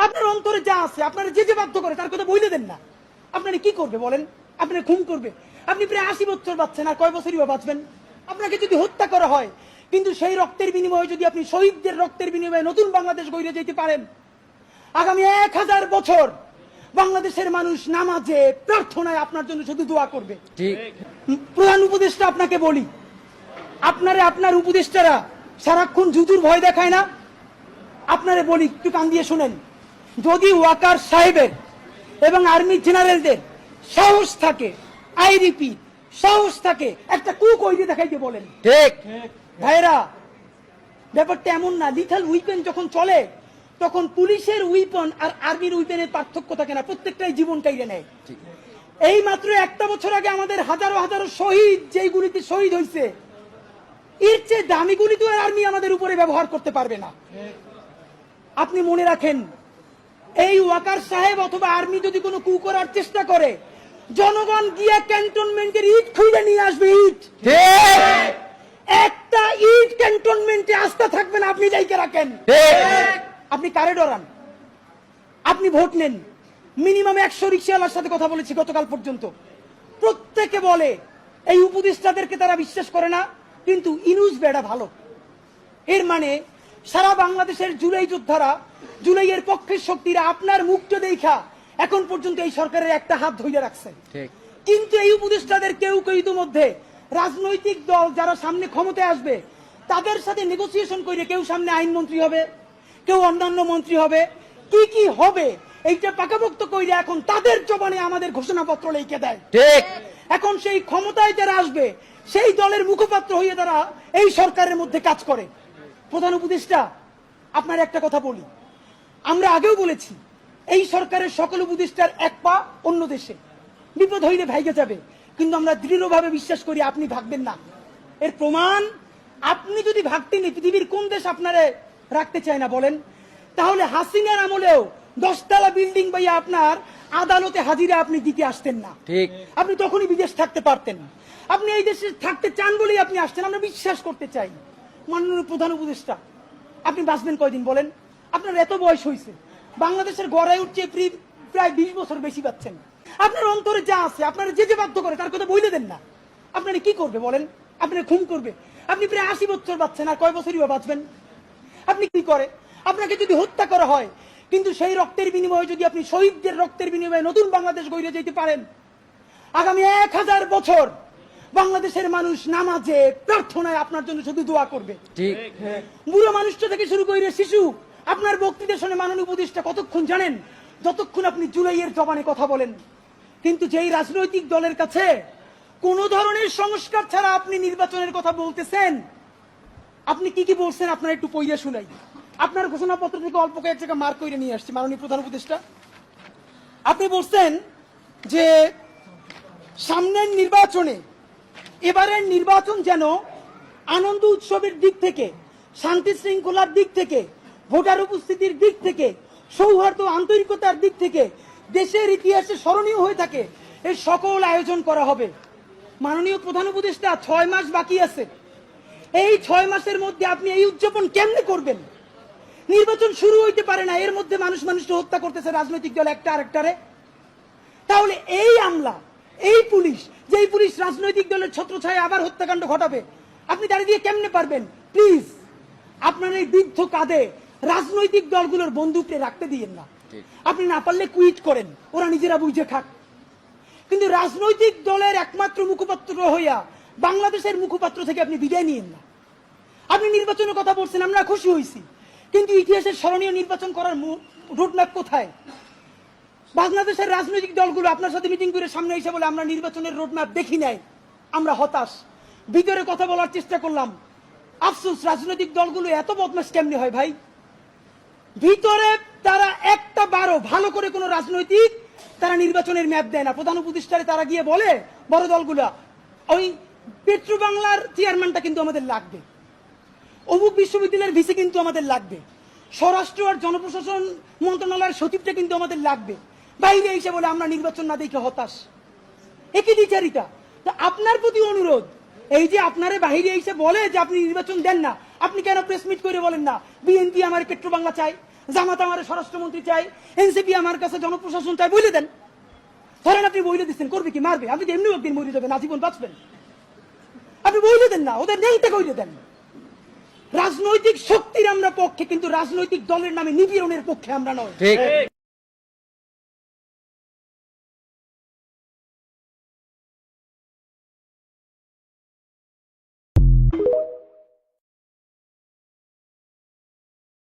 আপনার অন্তরে যা আছে, আপনারা যে যে বাধ্য করে তার কথা বইলে দেন না। আপনারা কি করবে বলেন? আপনারা খুন করবে? আপনি প্রায় 80 বছর বাঁচছেন, আর কয় বছরই বা বাঁচবেন? আপনাকে যদি হত্যা করা হয়, কিন্তু সেই রক্তের বিনিময়ে যদি আপনি শহীদদের রক্তের বিনিময়ে নতুন বাংলাদেশ গড়ে যেতে পারেন, আগামী 1000 বছর বাংলাদেশের মানুষ নামাজে প্রার্থনায় আপনার জন্য শুধু দোয়া করবে। ঠিক। প্রধান উপদেষ্টা, আপনাকে বলি, আপনার উপদেষ্টারা সারাক্ষণ জুজুর ভয় দেখায় না? আপনারে বলি, একটু কান দিয়ে শুনেন। যদি ওয়াকার সাহেবের এবং আর্মি জেনারেলদের সাহস থাকে, আই রিপিট, সাহস থাকে, একটা কুক ওই দিয়ে দেখাইতে বলেন। ঠিক ভাইরা, ব্যাপারটা এমন না। লিথাল উইপেন যখন চলে, তখন পুলিশের উইপন আর আর্মির উইপেনের পার্থক্য থাকে না, প্রত্যেকটাই জীবন কাইরে নেয়। এই মাত্র একটা বছর আগে আমাদের হাজারো হাজারো শহীদ যেই গুলিতে শহীদ হয়েছে, এর চেয়ে দামি গুলি তো আর্মি আমাদের উপরে ব্যবহার করতে পারবে না। আপনি মনে রাখেন, এই ওয়াকার সাহেব অথবা আর্মি যদি কোনো কু করার চেষ্টা করে, জনগণ গিয়ে ক্যান্টনমেন্টের ইট খুঁজে নিয়ে আসবে। ইট, একটা ইট ক্যান্টনমেন্টে আস্থা থাকবে না, আপনি যাইকে রাখেন। আপনি কারে ডরান? আপনি ভোট নেন। মিনিমাম 100 রিক্সাওয়ালার সাথে কথা বলেছি গতকাল পর্যন্ত, প্রত্যেকে বলে এই উপদেষ্টাদেরকে তারা বিশ্বাস করে না, কিন্তু ইনুস বেড়া ভালো। এর মানে সারা বাংলাদেশের জুলাই যোদ্ধারা, জুলাইয়ের পক্ষের শক্তিরা আপনার মুখটা দেখা এখন পর্যন্ত এই সরকারের একটা হাত ধরে রাখছে। কিন্তু এই উপদেষ্টাদের কেউ কেউ ইতিমধ্যে রাজনৈতিক দল যারা সামনে ক্ষমতায় আসবে তাদের সাথে নেগোসিয়েশন করে কেউ সামনে আইনমন্ত্রী হবে, কেউ অন্যান্য মন্ত্রী হবে, কি কি হবে এইটা পাকাপোক্ত করে এখন তাদের জবানে আমাদের ঘোষণাপত্র লিখে দেয়। ঠিক। এখন সেই ক্ষমতায় যারা আসবে সেই দলের মুখপাত্র হয়ে তারা এই সরকারের মধ্যে কাজ করে। প্রধান উপদেষ্টা, আপনার একটা কথা বলি, আমরা আগেও বলেছি এই সরকারের সকল উপদেষ্টার এক পা অন্য দেশে, বিপদ হইলে ভাইগে যাবে, কিন্তু আমরা দৃঢ়ভাবে বিশ্বাস করি আপনি ভাগবেন না। এর প্রমাণ, আপনি যদি ভাগতেন, পৃথিবীর কোন দেশ আপনারে রাখতে চায় না বলেন? তাহলে হাসিনার আমলেও 10 তলা বিল্ডিং বাইয়া আপনার আদালতে হাজিরা আপনি দিতে আসতেন না। ঠিক। আপনি তখনই বিদেশ থাকতে পারতেন। আপনি এই দেশে থাকতে চান বলেই আপনি আসছেন, আমরা বিশ্বাস করতে চাই। মাননীয় প্রধান উপদেষ্টা, আপনি বাঁচবেন কয়দিন বলেন? আপনার এত বয়স হয়েছে, বাংলাদেশের গড়ায় উঠছে প্রায় 20 বছর বেশি পাচ্ছেন। আপনার অন্তরে যা আছে, আপনারা যে যে বাধ্য করে তার কথা বইলে দেন না। আপনারা কি করবে বলেন? আপনারা খুন করবে? আপনি প্রায় 80 বছর বাঁচছেন, আর কয় বছরই বা বাঁচবেন? আপনি কি করে? আপনাকে যদি হত্যা করা হয়, কিন্তু সেই রক্তের বিনিময়ে যদি আপনি শহীদদের রক্তের বিনিময়ে নতুন বাংলাদেশ গড়ে যেতে পারেন, আগামী 1000 বছর বাংলাদেশের মানুষ নামাজে প্রার্থনায় আপনার জন্য শুধু দোয়া করবে। ঠিক। বুড়ো মানুষটা থেকে শুরু করে শিশু, আপনার বক্তৃতা শুনে মাননীয় উপদেষ্টা কতক্ষণ জানেন? যতক্ষণ আপনি জুলাইয়ের জবানে কথা বলেন। কিন্তু যেই রাজনৈতিক দলের কাছে কোন ধরনের সংস্কার ছাড়া আপনি নির্বাচনের কথা বলতেছেন, আপনি কি কি বলছেন আপনারা একটু পড়িয়া শুনাই। আপনার ঘোষণাপত্র থেকে অল্প কয়েক জায়গা মার্ক করে নিয়ে আসছি মাননীয় প্রধান উপদেষ্টা। আপনি বলছেন যে সামনের নির্বাচনে, এবারের নির্বাচন যেন আনন্দ উৎসবের দিক থেকে, শান্তি শৃঙ্খলার দিক থেকে, ভোটার উপস্থিতির দিক থেকে, সৌহার্দ্য আন্তরিকতার দিক থেকে দেশের ইতিহাসে স্মরণীয় হয়ে থাকে, এই সকল আয়োজন করা হবে। মাননীয় প্রধান উপদেষ্টা, 6 মাস বাকি আছে। এই 6 মাসের মধ্যে আপনি এই উদযাপন কেমনে করবেন? নির্বাচন শুরু হইতে পারে না, এর মধ্যে মানুষকে হত্যা করতেছে রাজনৈতিক দল একটা আরেকটারে। তাহলে এই আমলা, এই পুলিশ, যেই পুলিশ রাজনৈতিক দলের ছত্রছায়া আবার হত্যাকাণ্ড ঘটাবে, আপনি দাঁড়িয়ে দিয়ে কেমনে পারবেন? প্লিজ, আপনার এই বৃদ্ধ কাঁধে রাজনৈতিক দলগুলোর বন্দুককে রাখতে দিয়েন না। আপনি না পারলে কুইট করেন, ওরা নিজেরা বুঝে খাক। কিন্তু রাজনৈতিক দলের একমাত্র মুখপাত্র হইয়া বাংলাদেশের মুখপাত্র থেকে আপনি বিদায় নিয়েন না। আপনি নির্বাচনের কথা বলছেন, আমরা খুশি হয়েছি, কিন্তু ইতিহাসের স্মরণীয় নির্বাচন করার রোডম্যাপ কোথায়? বাংলাদেশের রাজনৈতিক দলগুলো আপনার সাথে মিটিং করে সামনে এসে বলে আমরা নির্বাচনের রোডম্যাপ দেখি নাই, আমরা হতাশ। ভিতরে কথা বলার চেষ্টা করলাম, আফসোস, রাজনৈতিক দলগুলো এত বদমাশ কেমনি হয় ভাই? ভিতরে তারা একটা বারো ভালো করে কোন রাজনৈতিক তারা নির্বাচনের ম্যাপ দেয় না। প্রধান উপদেষ্টারে তারা গিয়ে বলে বড় দলগুলা, ওই পেট্রো বাংলার চেয়ারম্যানটা কিন্তু আমাদের লাগবে, অমুক বিশ্ববিদ্যালয়ের ভিসি কিন্তু আমাদের লাগবে, স্বরাষ্ট্র আর জনপ্রশাসন মন্ত্রণালয়ের সচিবটা কিন্তু আমাদের লাগবে। বাইরে এসে বলে আমরা নির্বাচন না দেখে হতাশ। একই দ্বিচারিতা। আপনার প্রতি অনুরোধ, এই যে আপনারে বাহিরে এসে বলে যে আপনি নির্বাচন দেন না, আপনি কেন প্রেস মিট করে বলেন না বিএনপি আমার পেট্রো বাংলা চাই, জামাত আমার স্বরাষ্ট্রমন্ত্রী চাই, এনসিপি আমার কাছে জনপ্রশাসন চাই, বলে দেন। ধরেন আপনি বইলে দিচ্ছেন, করবে কি? মারবে। আপনি তো এমনি একদিন মরে যাবেন, আজীবন বাঁচবেন। আপনি বইলে দেন না, ওদের নেই থেকে বইলে দেন। রাজনৈতিক শক্তির আমরা পক্ষে, কিন্তু রাজনৈতিক দলের নামে নিপীড়নের পক্ষে আমরা নয়।